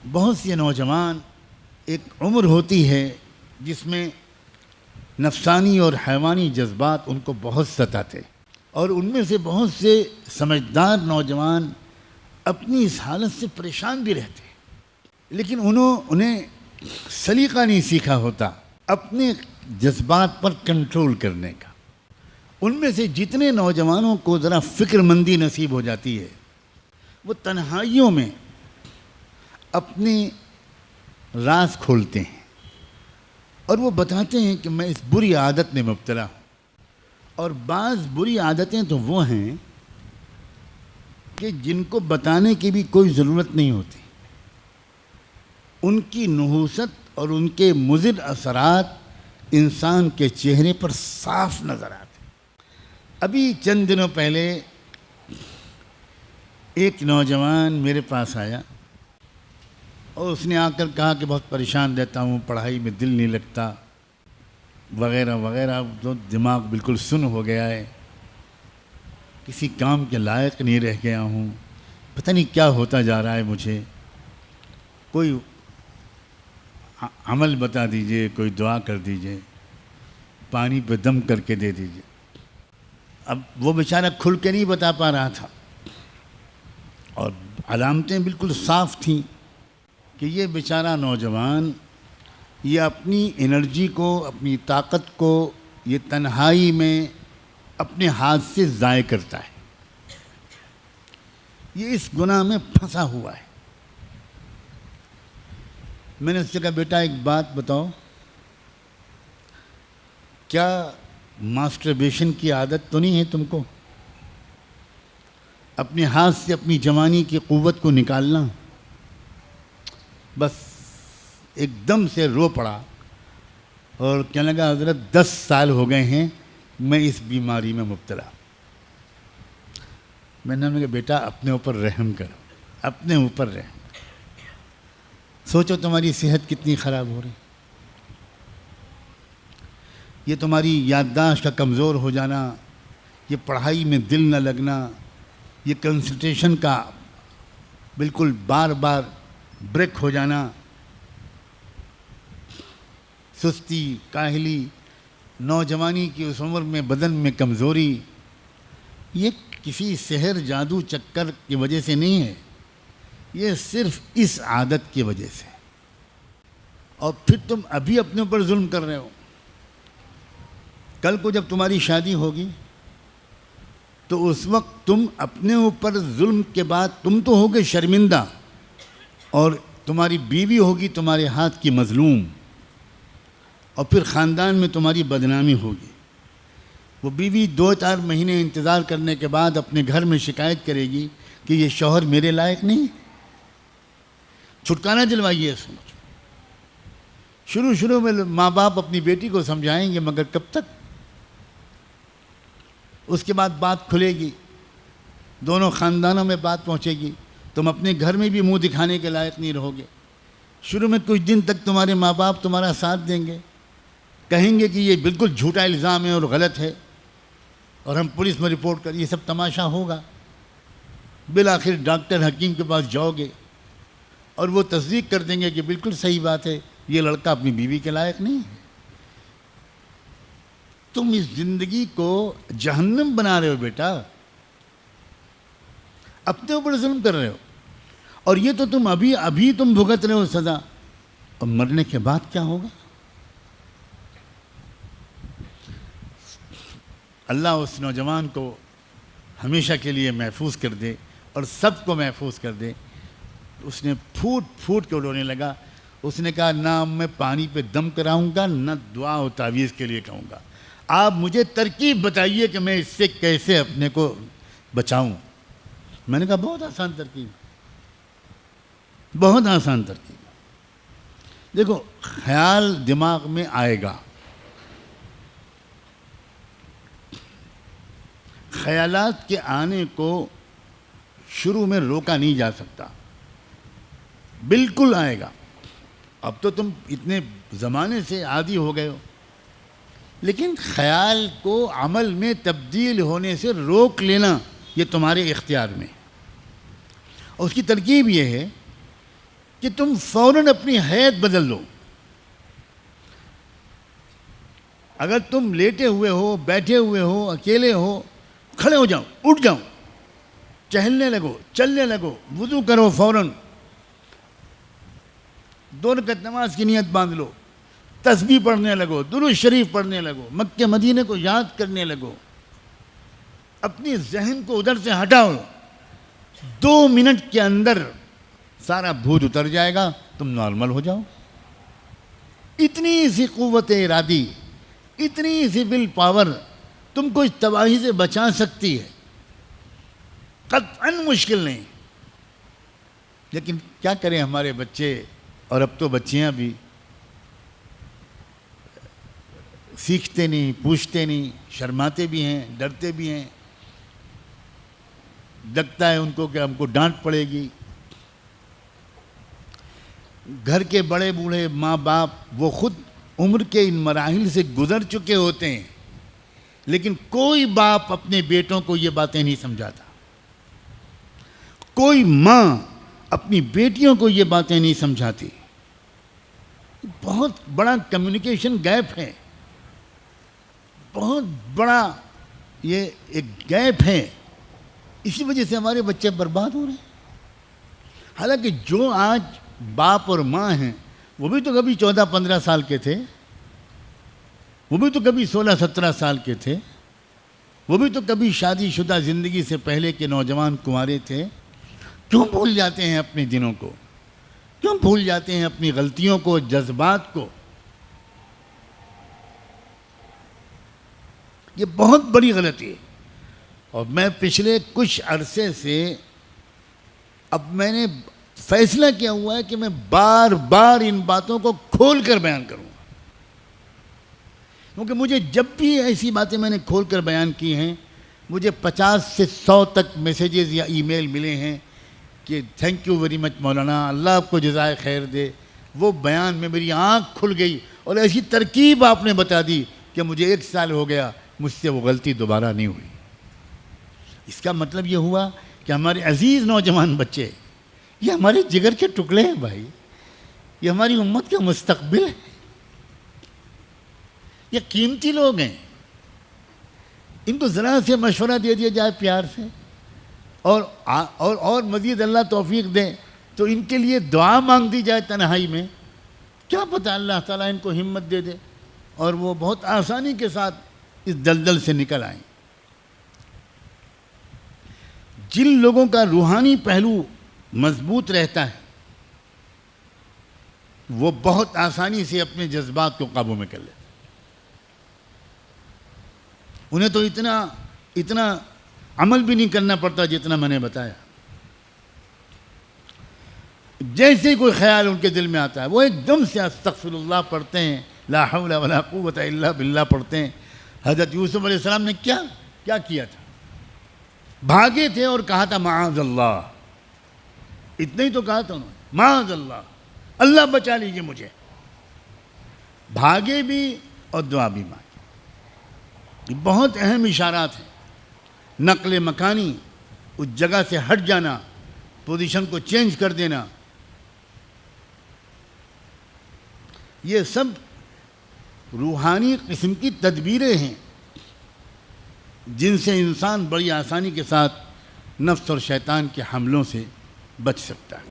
بہت سے نوجوان ایک عمر ہوتی ہے جس میں نفسانی اور حیوانی جذبات ان کو بہت ستاتے، اور ان میں سے بہت سے سمجھدار نوجوان اپنی اس حالت سے پریشان بھی رہتے، لیکن انہیں سلیقہ نہیں سیکھا ہوتا اپنے جذبات پر کنٹرول کرنے کا۔ ان میں سے جتنے نوجوانوں کو ذرا فکر مندی نصیب ہو جاتی ہے، وہ تنہائیوں میں اپنے راز کھولتے ہیں اور وہ بتاتے ہیں کہ میں اس بری عادت میں مبتلا ہوں۔ اور بعض بری عادتیں تو وہ ہیں کہ جن کو بتانے کی بھی کوئی ضرورت نہیں ہوتی، ان کی نحوست اور ان کے مضر اثرات انسان کے چہرے پر صاف نظر آتے۔ ابھی چند دنوں پہلے ایک نوجوان میرے پاس آیا اور اس نے آ کر کہا کہ بہت پریشان رہتا ہوں، پڑھائی میں دل نہیں لگتا وغیرہ وغیرہ، تو دماغ بالکل سن ہو گیا ہے، کسی کام کے لائق نہیں رہ گیا ہوں، پتہ نہیں کیا ہوتا جا رہا ہے، مجھے کوئی عمل بتا دیجئے، کوئی دعا کر دیجئے، پانی پہ دم کر کے دے دیجئے۔ اب وہ بیچارہ کھل کے نہیں بتا پا رہا تھا، اور علامتیں بالکل صاف تھیں کہ یہ بیچارہ نوجوان یہ اپنی انرجی کو، اپنی طاقت کو یہ تنہائی میں اپنے ہاتھ سے ضائع کرتا ہے، یہ اس گناہ میں پھنسا ہوا ہے۔ میں نے اس سے کہا بیٹا ایک بات بتاؤ، کیا ماسٹربیشن کی عادت تو نہیں ہے تم کو؟ اپنے ہاتھ سے اپنی جوانی کی قوت کو نکالنا؟ بس ایک دم سے رو پڑا اور کہنے لگا حضرت 10 سال ہو گئے ہیں میں اس بیماری میں مبتلا۔ میں نے کہا بیٹا اپنے اوپر رحم کرو، اپنے اوپر رحم۔ سوچو تمہاری صحت کتنی خراب ہو رہی، یہ تمہاری یادداشت کا کمزور ہو جانا، یہ پڑھائی میں دل نہ لگنا، یہ کنسنٹریشن کا بالکل بار بار بریک ہو جانا، سستی، کاہلی، نوجوانی کی اس عمر میں بدن میں کمزوری، یہ کسی سحر جادو چکر کی وجہ سے نہیں ہے، یہ صرف اس عادت کی وجہ سے۔ اور پھر تم ابھی اپنے اوپر ظلم کر رہے ہو، کل کو جب تمہاری شادی ہوگی تو اس وقت تم اپنے اوپر ظلم کے بعد تم تو ہوگے شرمندہ، اور تمہاری بیوی ہوگی تمہارے ہاتھ کی مظلوم، اور پھر خاندان میں تمہاری بدنامی ہوگی۔ وہ بیوی 2-4 مہینے انتظار کرنے کے بعد اپنے گھر میں شکایت کرے گی کہ یہ شوہر میرے لائق نہیں۔ چھٹکارا دلوائیے اس میں۔ شروع میں ماں باپ اپنی بیٹی کو سمجھائیں گے، مگر کب تک؟ اس کے بعد بات کھلے گی، دونوں خاندانوں میں بات پہنچے گی، تم اپنے گھر میں بھی منہ دکھانے کے لائق نہیں رہو گے۔ شروع میں کچھ دن تک تمہارے ماں باپ تمہارا ساتھ دیں گے، کہیں گے کہ یہ بالکل جھوٹا الزام ہے اور غلط ہے، اور ہم پولیس میں رپورٹ کر، یہ سب تماشا ہوگا۔ بالآخر ڈاکٹر حکیم کے پاس جاؤ گے اور وہ تصدیق کر دیں گے کہ بالکل صحیح بات ہے، یہ لڑکا اپنی بیوی کے لائق نہیں ہے۔ تم اس زندگی کو جہنم بنا رہے ہو بیٹا، اپنے اوپر ظلم کر رہے ہو، اور یہ تو تم ابھی تم بھگت رہے ہو سزا، اور مرنے کے بعد کیا ہوگا؟ اللہ اس نوجوان کو ہمیشہ کے لیے محفوظ کر دے اور سب کو محفوظ کر دے۔ اس نے پھوٹ کے رونے لگا۔ اس نے کہا نہ میں پانی پہ دم کراؤں گا، نہ دعا و تعویذ کے لیے کہوں گا، آپ مجھے ترکیب بتائیے کہ میں اس سے کیسے اپنے کو بچاؤں۔ میں نے کہا بہت آسان ترکیب، بہت آسان ترکیب۔ دیکھو، خیال دماغ میں آئے گا، خیالات کے آنے کو شروع میں روکا نہیں جا سکتا، بالکل آئے گا۔ اب تو تم اتنے زمانے سے عادی ہو گئے ہو، لیکن خیال کو عمل میں تبدیل ہونے سے روک لینا یہ تمہارے اختیار میں۔ اور اس کی ترکیب یہ ہے کہ تم فوراً اپنی حیت بدل لو. اگر تم لیٹے ہوئے ہو، بیٹھے ہوئے ہو، اکیلے ہو، کھڑے ہو جاؤ، اٹھ جاؤ، چہلنے لگو، چلنے لگو، وضو کرو فوراً، 2 رکعت نماز کی نیت باندھ لو، تسبیح پڑھنے لگو، درود شریف پڑھنے لگو، مکہ مدینے کو یاد کرنے لگو، اپنی ذہن کو ادھر سے ہٹاؤ. 2 منٹ کے اندر سارا بھوت اتر جائے گا، تم نارمل ہو جاؤ. اتنی سی قوت ارادی، اتنی سی ول پاور تم کو اس تباہی سے بچا سکتی ہے. قطعاً مشکل نہیں. لیکن کیا کریں ہمارے بچے، اور اب تو بچیاں بھی سیکھتے نہیں، پوچھتے نہیں، شرماتے بھی ہیں، ڈرتے بھی ہیں. لگتا ہے ان کو کہ ہم کو ڈانٹ پڑے گی. گھر کے بڑے بوڑھے ماں باپ وہ خود عمر کے ان مراحل سے گزر چکے ہوتے ہیں، لیکن کوئی باپ اپنے بیٹوں کو یہ باتیں نہیں سمجھاتا. کوئی ماں اپنی بیٹیوں کو یہ باتیں نہیں سمجھاتی. بہت بڑا کمیونیکیشن گیپ ہے، بہت بڑا یہ ایک گیپ ہے. اسی وجہ سے ہمارے بچے برباد ہو رہے ہیں. حالانکہ جو آج باپ اور ماں ہیں وہ بھی تو کبھی 14-15 سال کے تھے، وہ بھی تو کبھی 16-17 سال کے تھے، وہ بھی تو کبھی شادی شدہ زندگی سے پہلے کے نوجوان کنوارے تھے. کیوں بھول جاتے ہیں اپنے دنوں کو؟ کیوں بھول جاتے ہیں اپنی غلطیوں کو، جذبات کو؟ یہ بہت بڑی غلطی ہے. اور میں پچھلے کچھ عرصے سے اب میں نے فیصلہ کیا ہوا ہے کہ میں بار بار ان باتوں کو کھول کر بیان کروں گا. کیونکہ مجھے جب بھی ایسی باتیں میں نے کھول کر بیان کی ہیں، مجھے 50 سے 100 تک میسیجز یا ای میل ملے ہیں کہ تھینک یو ویری مچ مولانا، اللہ آپ کو جزائے خیر دے. وہ بیان میں میری آنکھ کھل گئی اور ایسی ترکیب آپ نے بتا دی کہ مجھے 1 سال ہو گیا، مجھ سے وہ غلطی دوبارہ نہیں ہوئی. اس کا مطلب یہ ہوا کہ ہمارے عزیز نوجوان بچے یہ ہمارے جگر کے ٹکڑے ہیں بھائی، یہ ہماری امت کا مستقبل ہے، یہ قیمتی لوگ ہیں. ان کو ذرا سے مشورہ دے دیا جائے پیار سے، اور مزید اللہ توفیق دے تو ان کے لیے دعا مانگ دی جائے تنہائی میں. کیا پتہ اللہ تعالیٰ ان کو ہمت دے دے اور وہ بہت آسانی کے ساتھ اس دلدل سے نکل آئیں. جن لوگوں کا روحانی پہلو مضبوط رہتا ہے وہ بہت آسانی سے اپنے جذبات کو قابو میں کر لیتے. انہیں تو اتنا عمل بھی نہیں کرنا پڑتا جتنا میں نے بتایا. جیسے کوئی خیال ان کے دل میں آتا ہے وہ ایک دم سے استغفر اللہ پڑھتے ہیں، لا حول ولا قوت الا باللہ پڑھتے ہیں. حضرت یوسف علیہ السلام نے کیا کیا تھا؟ بھاگے تھے اور کہا تھا معاذ اللہ. اتنا ہی تو کہا تھا انہوں نے، معاذ اللہ، اللہ بچا لیجیے مجھے. بھاگے بھی اور دعا بھی مانگی. یہ بہت اہم اشارات ہیں. نقل مکانی، اس جگہ سے ہٹ جانا، پوزیشن کو چینج کر دینا، یہ سب روحانی قسم کی تدبیریں ہیں جن سے انسان بڑی آسانی کے ساتھ نفس اور شیطان کے حملوں سے بچ سکتا ہے.